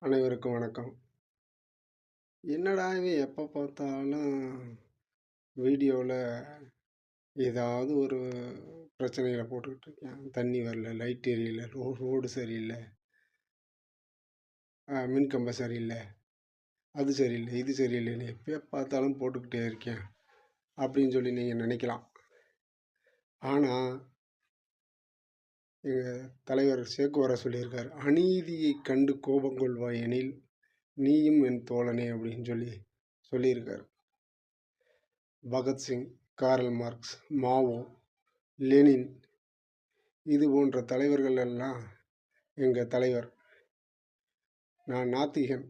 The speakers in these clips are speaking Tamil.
அனைவருக்கும் வணக்கம். என்னடா இவன் எப்போ பார்த்தாலும் வீடியோவில் ஏதாவது ஒரு பிரச்சனைகளை போட்டுக்கிட்டு இருக்கான். தண்ணி வரல, லைட் எரியல, ரோடு சரியில்லை, மின்கம்பம் சரியில்லை, அது சரியில்லை, இது சரியில்லைன்னு எப்போ பார்த்தாலும் போட்டுக்கிட்டே இருக்கேன் அப்படின்னு சொல்லி நீங்கள் நினைக்கலாம். ஆனால் எங்கள் தலைவர் சேக்குவரா சொல்லியிருக்கார், அநீதியை கண்டு கோபம் கொள்வாய் எனில் நீயும் என் தோழனே அப்படின்னு சொல்லியிருக்கார். பகத்சிங், காரல் மார்க்ஸ், மாவோ, லெனின் இது போன்ற தலைவர்கள் எல்லாம் எங்கள் தலைவர். நான் நாத்திகன்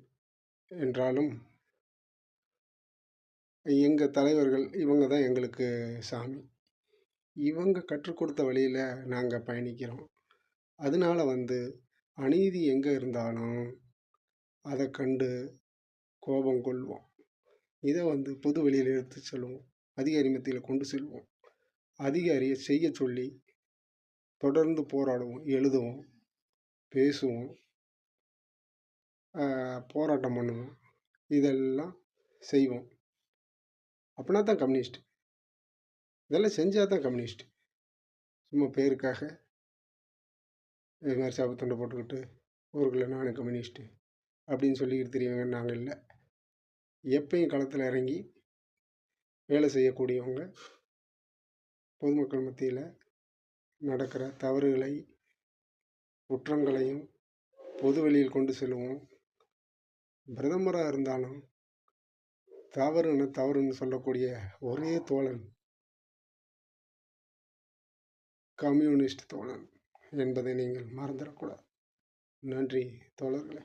என்றாலும் எங்கள் தலைவர்கள் இவங்க தான் எங்களுக்கு சாமி. இவங்க கற்றுக் கொடுத்த வழியில் நாங்கள் பயணிக்கிறோம். அதனால அநீதி எங்கே இருந்தாலும் அதை கண்டு கோபம் கொள்வோம். இதை பொது வெளியில் எடுத்து செல்வோம், அதிகாரி மத்தியில் கொண்டு செல்வோம், அதிகாரியை செய்ய சொல்லி தொடர்ந்து போராடுவோம், எழுதுவோம், பேசுவோம், போராட்டம் பண்ணுவோம், இதெல்லாம் செய்வோம். அப்படின்னா தான் கம்யூனிஸ்ட். இதெல்லாம் செஞ்சால் தான் கம்யூனிஸ்ட். சும்மா பேருக்காக இது மாதிரி சாப்பு தொண்டை போட்டுக்கிட்டு ஊருக்குள்ளே நானும் கம்யூனிஸ்ட்டு அப்படின்னு சொல்லிக்கிட்டு தெரியவங்க நாங்கள் இல்லை. எப்பயும் களத்தில் இறங்கி வேலை செய்யக்கூடியவங்க. பொதுமக்கள் மத்தியில் நடக்கிற தவறுகளை, குற்றங்களையும் பொது வெளியில் கொண்டு செல்வோம். பிரதமராக இருந்தாலும் தவறுன்னு சொல்லக்கூடிய ஒரே தோழன் கம்யூனிஸ்ட் தோழன் என்பதை நீங்கள் மறந்துடக்கூடாது. நன்றி தோழர்களே.